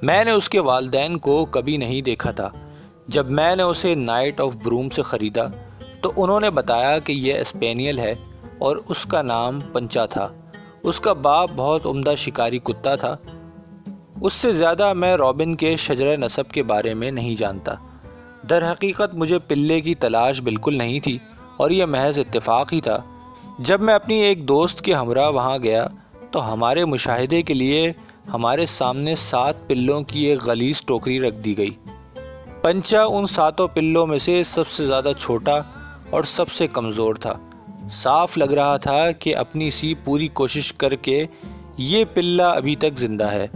میں نے اس کے والدین کو کبھی نہیں دیکھا تھا۔ جب میں نے اسے نائٹ آف بروم سے خریدا تو انہوں نے بتایا کہ یہ اسپینیل ہے اور اس کا نام پنچا تھا۔ اس کا باپ بہت عمدہ شکاری کتا تھا۔ اس سے زیادہ میں رابن کے شجرہ نسب کے بارے میں نہیں جانتا۔ در حقیقت مجھے پلے کی تلاش بالکل نہیں تھی اور یہ محض اتفاق ہی تھا۔ جب میں اپنی ایک دوست کے ہمراہ وہاں گیا تو ہمارے مشاہدے کے لیے ہمارے سامنے 7 پلوں کی ایک غلیظ ٹوکری رکھ دی گئی۔ پنچا ان 7 پلوں میں سے سب سے زیادہ چھوٹا اور سب سے کمزور تھا۔ صاف لگ رہا تھا کہ اپنی سی پوری کوشش کر کے یہ پلہ ابھی تک زندہ ہے۔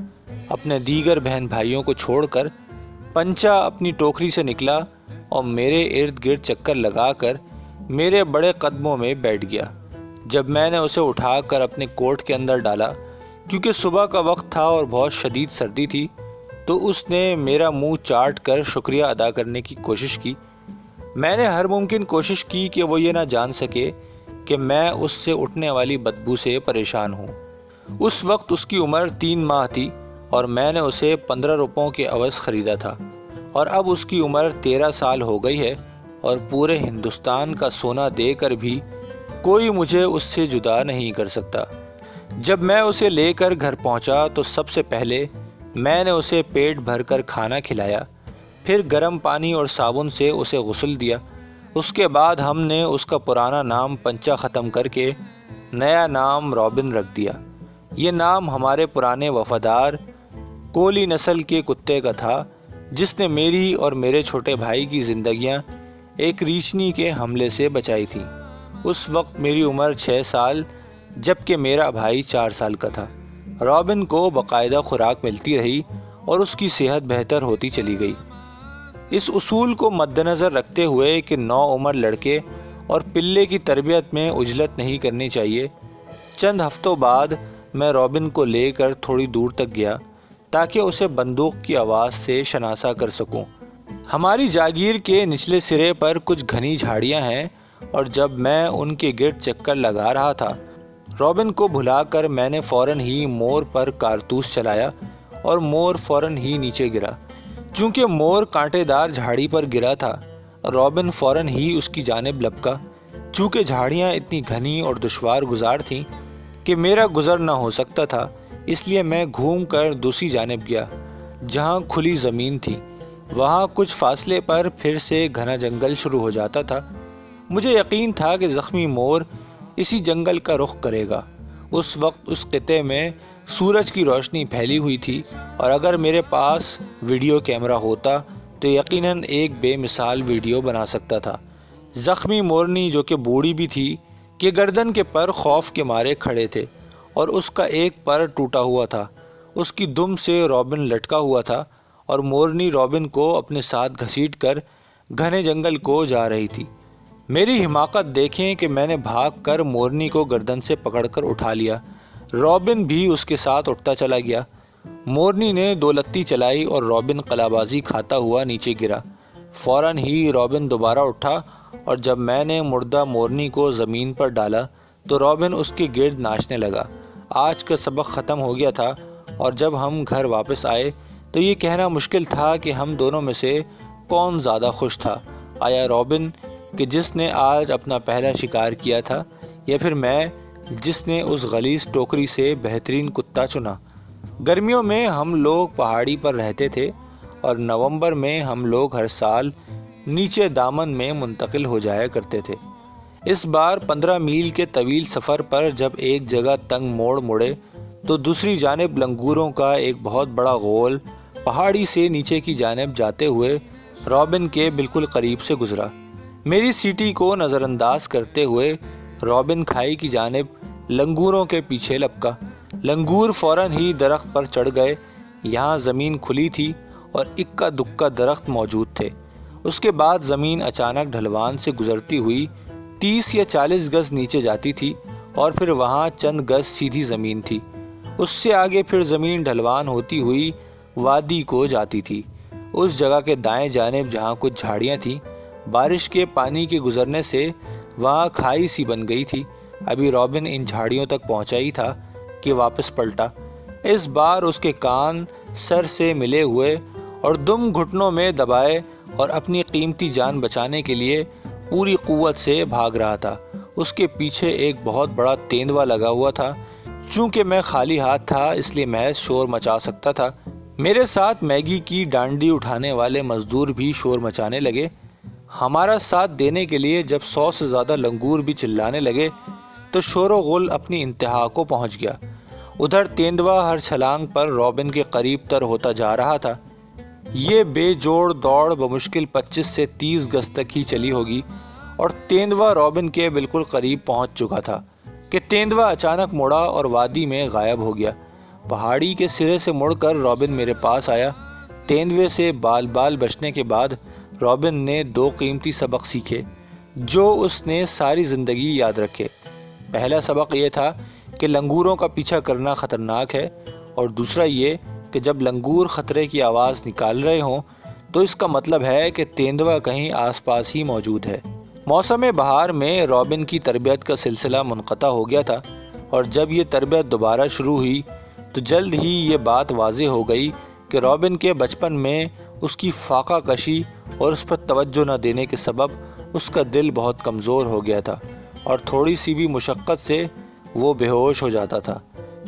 اپنے دیگر بہن بھائیوں کو چھوڑ کر پنچا اپنی ٹوکری سے نکلا اور میرے ارد گرد چکر لگا کر میرے بڑے قدموں میں بیٹھ گیا۔ جب میں نے اسے اٹھا کر اپنے کوٹ کے اندر ڈالا کیونکہ صبح کا وقت تھا اور بہت شدید سردی تھی، تو اس نے میرا منہ چاٹ کر شکریہ ادا کرنے کی کوشش کی۔ میں نے ہر ممکن کوشش کی کہ وہ یہ نہ جان سکے کہ میں اس سے اٹھنے والی بدبو سے پریشان ہوں۔ اس وقت اس کی عمر 3 ماہ تھی اور میں نے اسے 15 روپوں کے عوض خریدا تھا، اور اب اس کی عمر 13 سال ہو گئی ہے اور پورے ہندوستان کا سونا دے کر بھی کوئی مجھے اس سے جدا نہیں کر سکتا۔ جب میں اسے لے کر گھر پہنچا تو سب سے پہلے میں نے اسے پیٹ بھر کر کھانا کھلایا، پھر گرم پانی اور صابن سے اسے غسل دیا۔ اس کے بعد ہم نے اس کا پرانا نام پنچا ختم کر کے نیا نام رابن رکھ دیا۔ یہ نام ہمارے پرانے وفادار کولی نسل کے کتے کا تھا جس نے میری اور میرے چھوٹے بھائی کی زندگیاں ایک ریچھنی کے حملے سے بچائی تھیں۔ اس وقت میری عمر 6 سال جبکہ میرا بھائی 4 سال کا تھا۔ رابن کو باقاعدہ خوراک ملتی رہی اور اس کی صحت بہتر ہوتی چلی گئی۔ اس اصول کو مد نظر رکھتے ہوئے کہ نوعمر لڑکے اور پلے کی تربیت میں عجلت نہیں کرنی چاہیے، چند ہفتوں بعد میں رابن کو لے کر تھوڑی دور تک گیا تاکہ اسے بندوق کی آواز سے شناسا کر سکوں۔ ہماری جاگیر کے نچلے سرے پر کچھ گھنی جھاڑیاں ہیں اور جب میں ان کے گرد چکر لگا رہا تھا، رابن کو بھلا کر میں نے فوراً ہی مور پر کارتوس چلایا اور مور فوراً ہی نیچے گرا۔ چونکہ مور کانٹے دار جھاڑی پر گرا تھا، رابن فوراً ہی اس کی جانب لپکا۔ چونکہ جھاڑیاں اتنی گھنی اور دشوار گزار تھیں کہ میرا گزر نہ ہو سکتا تھا، اس لیے میں گھوم کر دوسری جانب گیا جہاں کھلی زمین تھی۔ وہاں کچھ فاصلے پر پھر سے گھنا جنگل شروع ہو جاتا تھا۔ مجھے یقین تھا کہ زخمی مور اسی جنگل کا رخ کرے گا۔ اس وقت اس خطے میں سورج کی روشنی پھیلی ہوئی تھی اور اگر میرے پاس ویڈیو کیمرہ ہوتا تو یقیناً ایک بے مثال ویڈیو بنا سکتا تھا۔ زخمی مورنی جو کہ بوڑھی بھی تھی کہ گردن کے پر خوف کے مارے کھڑے تھے اور اس کا ایک پر ٹوٹا ہوا تھا۔ اس کی دم سے رابن لٹکا ہوا تھا اور مورنی رابن کو اپنے ساتھ گھسیٹ کر گھنے جنگل کو جا رہی تھی۔ میری حماقت دیکھیں کہ میں نے بھاگ کر مورنی کو گردن سے پکڑ کر اٹھا لیا۔ رابن بھی اس کے ساتھ اٹھتا چلا گیا۔ مورنی نے 2 لتی چلائی اور رابن قلابازی کھاتا ہوا نیچے گرا۔ فوراً ہی رابن دوبارہ اٹھا اور جب میں نے مردہ مورنی کو زمین پر ڈالا تو رابن اس کے گرد ناچنے لگا۔ آج کا سبق ختم ہو گیا تھا اور جب ہم گھر واپس آئے تو یہ کہنا مشکل تھا کہ ہم دونوں میں سے کون زیادہ خوش تھا، آیا رابن کہ جس نے آج اپنا پہلا شکار کیا تھا، یا پھر میں جس نے اس غلیظ ٹوکری سے بہترین کتا چنا۔ گرمیوں میں ہم لوگ پہاڑی پر رہتے تھے اور نومبر میں ہم لوگ ہر سال نیچے دامن میں منتقل ہو جایا کرتے تھے۔ اس بار 15 میل کے طویل سفر پر جب ایک جگہ تنگ موڑ مڑے تو دوسری جانب لنگوروں کا ایک بہت بڑا غول پہاڑی سے نیچے کی جانب جاتے ہوئے رابن کے بالکل قریب سے گزرا۔ میری سیٹی کو نظر انداز کرتے ہوئے رابن کھائی کی جانب لنگوروں کے پیچھے لپکا۔ لنگور فوراً ہی درخت پر چڑھ گئے۔ یہاں زمین کھلی تھی اور اکا دکا درخت موجود تھے۔ اس کے بعد زمین اچانک ڈھلوان سے گزرتی ہوئی 30 یا 40 گز نیچے جاتی تھی اور پھر وہاں چند گز سیدھی زمین تھی۔ اس سے آگے پھر زمین ڈھلوان ہوتی ہوئی وادی کو جاتی تھی۔ اس جگہ کے دائیں جانب جہاں کچھ جھاڑیاں تھیں، بارش کے پانی کے گزرنے سے وہاں کھائی سی بن گئی تھی۔ ابھی رابن ان جھاڑیوں تک پہنچا ہی تھا کہ واپس پلٹا۔ اس بار اس کے کان سر سے ملے ہوئے اور دم گھٹنوں میں دبائے اور اپنی قیمتی جان بچانے کے لیے پوری قوت سے بھاگ رہا تھا۔ اس کے پیچھے ایک بہت بڑا تیندوا لگا ہوا تھا۔ چونکہ میں خالی ہاتھ تھا اس لیے محض شور مچا سکتا تھا۔ میرے ساتھ میگی کی ڈانڈی اٹھانے والے مزدور بھی شور مچانے لگے۔ ہمارا ساتھ دینے کے لیے جب 100 سے زیادہ لنگور بھی چلانے لگے تو شور و غل اپنی انتہا کو پہنچ گیا۔ ادھر تیندوا ہر چھلانگ پر رابن کے قریب تر ہوتا جا رہا تھا۔ یہ بے جوڑ دوڑ بمشکل 25 سے 30 گز تک ہی چلی ہوگی اور تیندوا رابن کے بالکل قریب پہنچ چکا تھا کہ تیندوا اچانک مڑا اور وادی میں غائب ہو گیا۔ پہاڑی کے سرے سے مڑ کر رابن میرے پاس آیا۔ تیندوے سے بال بال بچنے کے بعد رابن نے 2 قیمتی سبق سیکھے جو اس نے ساری زندگی یاد رکھے۔ پہلا سبق یہ تھا کہ لنگوروں کا پیچھا کرنا خطرناک ہے، اور دوسرا یہ کہ جب لنگور خطرے کی آواز نکال رہے ہوں تو اس کا مطلب ہے کہ تیندوا کہیں آس پاس ہی موجود ہے۔ موسم بہار میں رابن کی تربیت کا سلسلہ منقطع ہو گیا تھا، اور جب یہ تربیت دوبارہ شروع ہوئی تو جلد ہی یہ بات واضح ہو گئی کہ رابن کے بچپن میں اس کی فاقہ کشی اور اس پر توجہ نہ دینے کے سبب اس کا دل بہت کمزور ہو گیا تھا، اور تھوڑی سی بھی مشقت سے وہ بے ہوش ہو جاتا تھا۔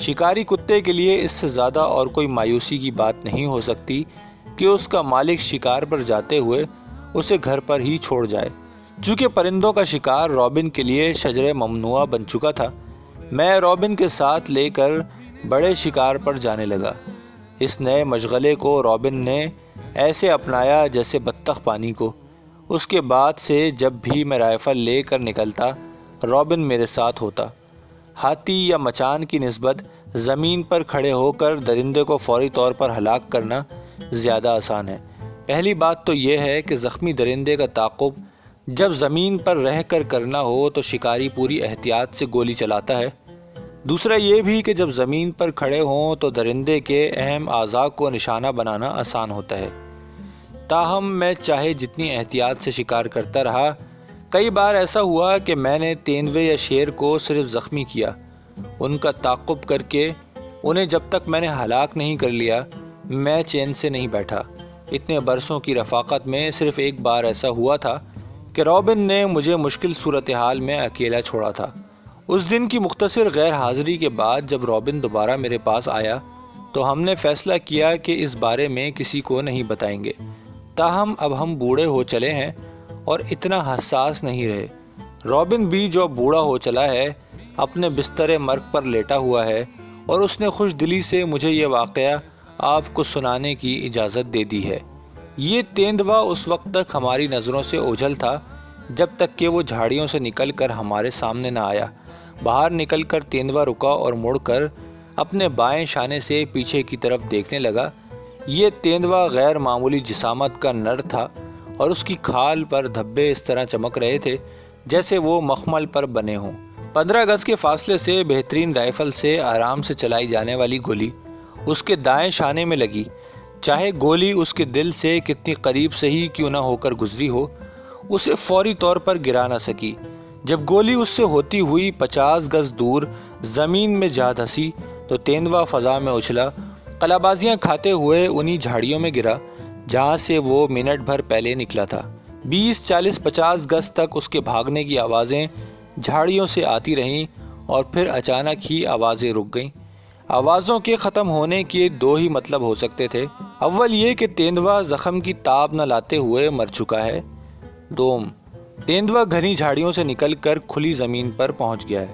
شکاری کتے کے لیے اس سے زیادہ اور کوئی مایوسی کی بات نہیں ہو سکتی کہ اس کا مالک شکار پر جاتے ہوئے اسے گھر پر ہی چھوڑ جائے۔ چونکہ پرندوں کا شکار رابن کے لیے شجر ممنوعہ بن چکا تھا، میں رابن کے ساتھ لے کر بڑے شکار پر جانے لگا۔ اس نئے مشغلے کو رابن نے ایسے اپنایا جیسے بطخ پانی کو۔ اس کے بعد سے جب بھی میں رائفل لے کر نکلتا رابن میرے ساتھ ہوتا۔ ہاتھی یا مچان کی نسبت زمین پر کھڑے ہو کر درندے کو فوری طور پر ہلاک کرنا زیادہ آسان ہے۔ پہلی بات تو یہ ہے کہ زخمی درندے کا تعاقب جب زمین پر رہ کر کرنا ہو تو شکاری پوری احتیاط سے گولی چلاتا ہے۔ دوسرا یہ بھی کہ جب زمین پر کھڑے ہوں تو درندے کے اہم اعضاء کو نشانہ بنانا آسان ہوتا ہے۔ تاہم میں چاہے جتنی احتیاط سے شکار کرتا رہا، کئی بار ایسا ہوا کہ میں نے تیندوے یا شیر کو صرف زخمی کیا، ان کا تعاقب کر کے انہیں جب تک میں نے ہلاک نہیں کر لیا میں چین سے نہیں بیٹھا۔ اتنے برسوں کی رفاقت میں صرف ایک بار ایسا ہوا تھا کہ رابن نے مجھے مشکل صورتحال میں اکیلا چھوڑا تھا۔ اس دن کی مختصر غیر حاضری کے بعد جب رابن دوبارہ میرے پاس آیا تو ہم نے فیصلہ کیا کہ اس بارے میں کسی کو نہیں بتائیں گے۔ تاہم اب ہم بوڑھے ہو چلے ہیں اور اتنا حساس نہیں رہے۔ رابن بھی جو بوڑھا ہو چلا ہے اپنے بستر مرگ پر لیٹا ہوا ہے، اور اس نے خوش دلی سے مجھے یہ واقعہ آپ کو سنانے کی اجازت دے دی ہے۔ یہ تیندوا اس وقت تک ہماری نظروں سے اوجھل تھا جب تک کہ وہ جھاڑیوں سے نکل کر ہمارے سامنے نہ آیا۔ باہر نکل کر تیندوا رکا اور مڑ کر اپنے بائیں شانے سے پیچھے کی طرف دیکھنے لگا۔ یہ تیندوا غیر معمولی جسامت کا نر تھا، اور اس کی کھال پر دھبے اس طرح چمک رہے تھے جیسے وہ مخمل پر بنے ہوں۔ 15 گز کے فاصلے سے بہترین رائفل سے آرام سے چلائی جانے والی گولی اس کے دائیں شانے میں لگی۔ چاہے گولی اس کے دل سے کتنی قریب سے ہی کیوں نہ ہو کر گزری ہو، اسے فوری طور پر گرا نہ سکی۔ جب گولی اس سے ہوتی ہوئی 50 گز دور زمین میں جا دھسی تو تیندوا فضا میں اچھلا، قلابازیاں کھاتے ہوئے انہی جھاڑیوں میں گرا جہاں سے وہ منٹ بھر پہلے نکلا تھا۔ 20 40 50 گز تک اس کے بھاگنے کی آوازیں جھاڑیوں سے آتی رہیں، اور پھر اچانک ہی آوازیں رک گئیں۔ آوازوں کے ختم ہونے کے 2 ہی مطلب ہو سکتے تھے۔ اول یہ کہ تیندوا زخم کی تاب نہ لاتے ہوئے مر چکا ہے۔ دوم، تیندوا گھنی جھاڑیوں سے نکل کر کھلی زمین پر پہنچ گیا ہے۔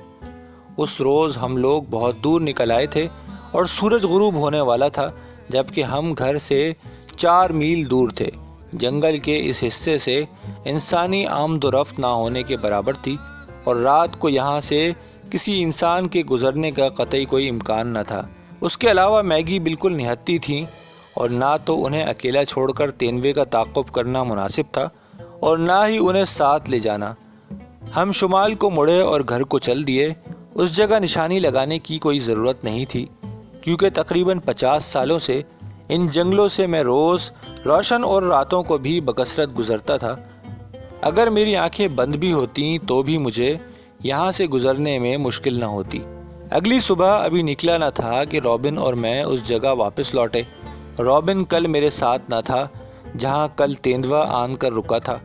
اس روز ہم لوگ بہت دور نکل آئے تھے اور سورج غروب ہونے والا تھا، جبکہ ہم گھر سے 4 میل دور تھے۔ جنگل کے اس حصے سے انسانی آمد و رفت نہ ہونے کے برابر تھی، اور رات کو یہاں سے کسی انسان کے گزرنے کا قطعی کوئی امکان نہ تھا۔ اس کے علاوہ میگی بالکل نہتی تھیں، اور نہ تو انہیں اکیلا چھوڑ کر تیندوے کا تعاقب کرنا مناسب تھا اور نہ ہی انہیں ساتھ لے جانا۔ ہم شمال کو مڑے اور گھر کو چل دیے۔ اس جگہ نشانی لگانے کی کوئی ضرورت نہیں تھی، کیونکہ تقریباً 50 سالوں سے ان جنگلوں سے میں روز روشن اور راتوں کو بھی بکثرت گزرتا تھا۔ اگر میری آنکھیں بند بھی ہوتیں تو بھی مجھے یہاں سے گزرنے میں مشکل نہ ہوتی۔ اگلی صبح ابھی نکلا نہ تھا کہ رابن اور میں اس جگہ واپس لوٹے۔ رابن کل میرے ساتھ نہ تھا جہاں کل تیندوا آن کر رکا تھا۔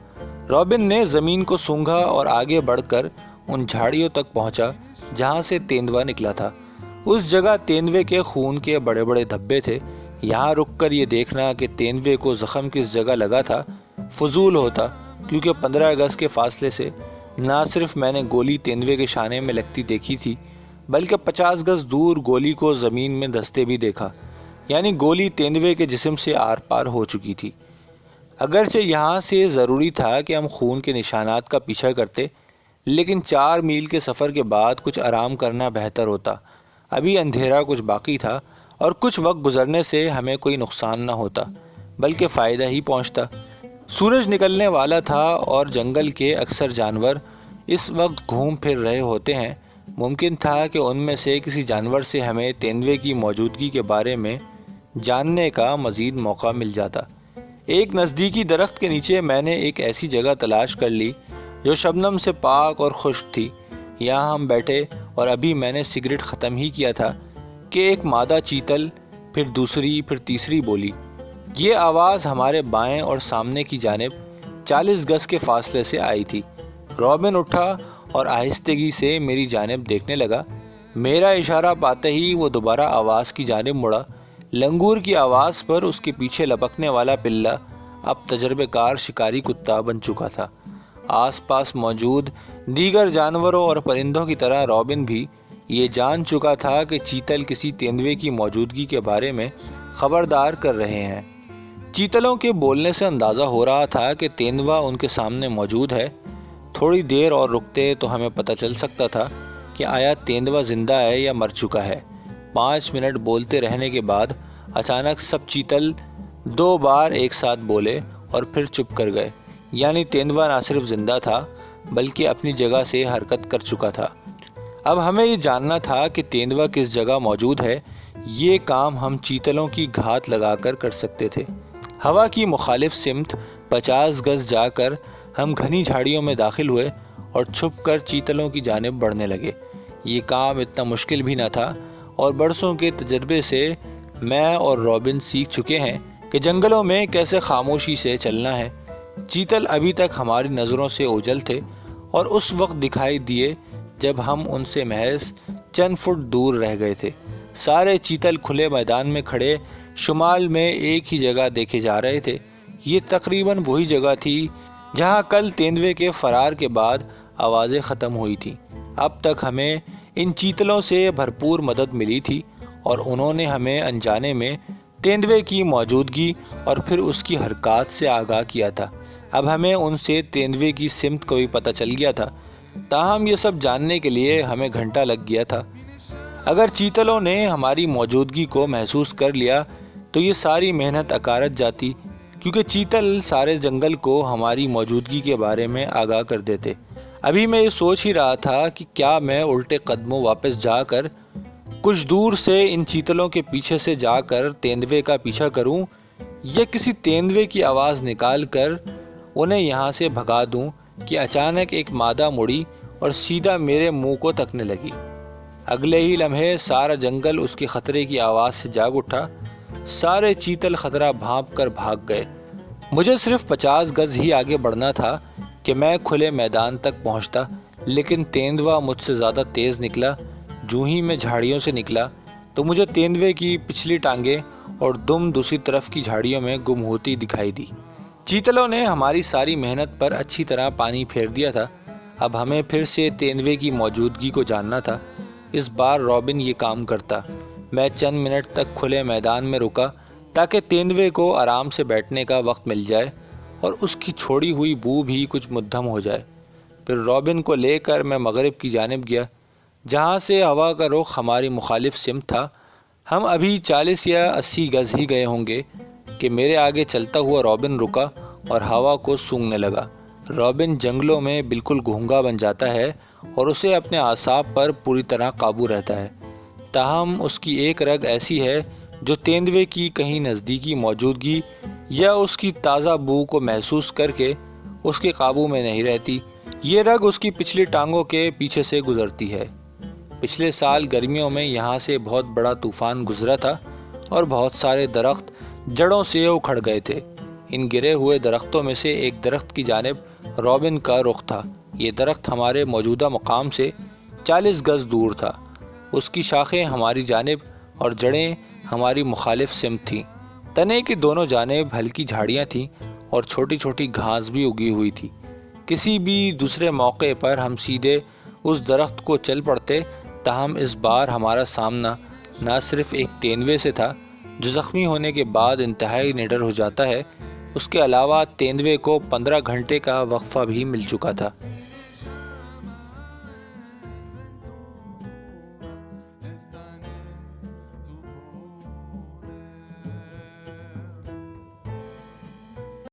رابن نے زمین کو سونگھا اور آگے بڑھ کر ان جھاڑیوں تک پہنچا جہاں سے تیندوا نکلا تھا۔ اس جگہ تیندوے کے خون کے بڑے بڑے دھبے تھے۔ یہاں رک کر یہ دیکھنا کہ تیندوے کو زخم کس جگہ لگا تھا فضول ہوتا، کیونکہ 15 گز کے فاصلے سے نہ صرف میں نے گولی تیندوے کے شانے میں لگتی دیکھی تھی، بلکہ 50 گز دور گولی کو زمین میں دھستے بھی دیکھا، یعنی گولی تیندوے کے جسم سے آر پار ہو چکی تھی۔ اگرچہ یہاں سے ضروری تھا کہ ہم خون کے نشانات کا پیچھا کرتے، لیکن 4 میل کے سفر کے بعد کچھ آرام کرنا بہتر ہوتا۔ ابھی اندھیرا کچھ باقی تھا اور کچھ وقت گزرنے سے ہمیں کوئی نقصان نہ ہوتا بلکہ فائدہ ہی پہنچتا۔ سورج نکلنے والا تھا اور جنگل کے اکثر جانور اس وقت گھوم پھر رہے ہوتے ہیں۔ ممکن تھا کہ ان میں سے کسی جانور سے ہمیں تیندوے کی موجودگی کے بارے میں جاننے کا مزید موقع مل جاتا۔ ایک نزدیکی درخت کے نیچے میں نے ایک ایسی جگہ تلاش کر لی جو شبنم سے پاک اور خشک تھی۔ یہاں ہم بیٹھے اور ابھی میں نے سگریٹ ختم ہی کیا تھا کہ ایک مادہ چیتل پھر دوسری پھر تیسری بولی۔ یہ آواز ہمارے بائیں اور سامنے کی جانب 40 گز کے فاصلے سے آئی تھی۔ رابن اٹھا اور آہستگی سے میری جانب دیکھنے لگا۔ میرا اشارہ پاتے ہی وہ دوبارہ آواز کی جانب مڑا۔ لنگور کی آواز پر اس کے پیچھے لپکنے والا پلہ اب تجربہ کار شکاری کتا بن چکا تھا۔ آس پاس موجود دیگر جانوروں اور پرندوں کی طرح رابن بھی یہ جان چکا تھا کہ چیتل کسی تیندوے کی موجودگی کے بارے میں خبردار کر رہے ہیں۔ چیتلوں کے بولنے سے اندازہ ہو رہا تھا کہ تیندوا ان کے سامنے موجود ہے۔ تھوڑی دیر اور رکتے تو ہمیں پتہ چل سکتا تھا کہ آیا تیندوا زندہ ہے یا مر چکا ہے۔ 5 منٹ بولتے رہنے کے بعد اچانک سب چیتل 2 بار ایک ساتھ بولے اور پھر چپ کر گئے، یعنی تیندوا نہ صرف زندہ تھا بلکہ اپنی جگہ سے حرکت کر چکا تھا۔ اب ہمیں یہ جاننا تھا کہ تیندوا کس جگہ موجود ہے۔ یہ کام ہم چیتلوں کی گھات لگا کر سکتے تھے۔ ہوا کی مخالف سمت 50 گز جا کر ہم گھنی جھاڑیوں میں داخل ہوئے اور چھپ کر چیتلوں کی جانب بڑھنے لگے۔ یہ کام اتنا مشکل بھی نہ تھا اور برسوں کے تجربے سے میں اور رابن سیکھ چکے ہیں کہ جنگلوں میں کیسے خاموشی سے چلنا ہے۔ چیتل ابھی تک ہماری نظروں سے اوجھل تھے اور اس وقت دکھائی دیے جب ہم ان سے محض چند فٹ دور رہ گئے تھے۔ سارے چیتل کھلے میدان میں کھڑے شمال میں ایک ہی جگہ دیکھے جا رہے تھے۔ یہ تقریباً وہی جگہ تھی جہاں کل تیندوے کے فرار کے بعد آوازیں ختم ہوئی تھیں۔ اب تک ہمیں ان چیتلوں سے بھرپور مدد ملی تھی اور انہوں نے ہمیں انجانے میں تیندوے کی موجودگی اور پھر اس کی حرکات سے آگاہ کیا تھا۔ اب ہمیں ان سے تیندوے کی سمت کو بھی پتہ چل گیا تھا، تاہم یہ سب جاننے کے لیے ہمیں گھنٹہ لگ گیا تھا۔ اگر چیتلوں نے ہماری موجودگی کو محسوس کر لیا تو یہ ساری محنت اکارت جاتی، کیونکہ چیتل سارے جنگل کو ہماری موجودگی کے بارے میں آگاہ کر دیتے۔ ابھی میں یہ سوچ ہی رہا تھا کہ کیا میں الٹے قدموں واپس جا کر کچھ دور سے ان چیتلوں کے پیچھے سے جا کر تیندوے کا پیچھا کروں یا کسی تیندوے کی آواز نکال کر انہیں یہاں سے بھگا دوں کہ اچانک ایک مادہ مڑی اور سیدھا میرے منہ کو تکنے لگی۔ اگلے ہی لمحے سارا جنگل اس کے خطرے کی آواز سے جاگ اٹھا۔ سارے چیتل خطرہ بھانپ کر بھاگ گئے۔ مجھے صرف 50 گز ہی آگے بڑھنا تھا کہ میں کھلے میدان تک پہنچتا، لیکن تیندوا مجھ سے زیادہ تیز نکلا۔ جوں ہی میں جھاڑیوں سے نکلا تو مجھے تیندوے کی پچھلی ٹانگیں اور دم دوسری طرف کی جھاڑیوں میں گم ہوتی دکھائی دی۔ چیتلوں نے ہماری ساری محنت پر اچھی طرح پانی پھیر دیا تھا۔ اب ہمیں پھر سے تیندوے کی موجودگی کو جاننا تھا۔ اس بار رابن یہ کام کرتا۔ میں چند منٹ تک کھلے میدان میں رکا تاکہ تیندوے کو آرام سے بیٹھنے کا وقت مل جائے اور اس کی چھوڑی ہوئی بو بھی کچھ مدھم ہو جائے۔ پھر رابن کو لے کر میں مغرب کی جانب گیا، جہاں سے ہوا کا رخ ہماری مخالف سمت تھا۔ ہم ابھی 40 یا 80 گز ہی گئے ہوں گے کہ میرے آگے چلتا ہوا رابن رکا اور ہوا کو سونگھنے لگا۔ رابن جنگلوں میں بالکل گونگا بن جاتا ہے اور اسے اپنے اعصاب پر پوری طرح قابو رہتا ہے، تاہم اس کی ایک رگ ایسی ہے جو تیندوے کی کہیں نزدیکی موجودگی یا اس کی تازہ بو کو محسوس کر کے اس کے قابو میں نہیں رہتی۔ یہ رگ اس کی پچھلی ٹانگوں کے پیچھے سے گزرتی ہے۔ پچھلے سال گرمیوں میں یہاں سے بہت بڑا طوفان گزرا تھا اور بہت سارے درخت جڑوں سے اکھڑ گئے تھے۔ ان گرے ہوئے درختوں میں سے ایک درخت کی جانب رابن کا رخ تھا۔ یہ درخت ہمارے موجودہ مقام سے 40 گز دور تھا۔ اس کی شاخیں ہماری جانب اور جڑیں ہماری مخالف سمت تھیں۔ تنے کی دونوں جانب ہلکی جھاڑیاں تھیں اور چھوٹی چھوٹی گھاس بھی اگی ہوئی تھی۔ کسی بھی دوسرے موقع پر ہم سیدھے اس درخت کو چل پڑتے، تاہم اس بار ہمارا سامنا نہ صرف ایک تیندوے سے تھا جو زخمی ہونے کے بعد انتہائی نڈر ہو جاتا ہے، اس کے علاوہ تیندوے کو 15 گھنٹے کا وقفہ بھی مل چکا تھا۔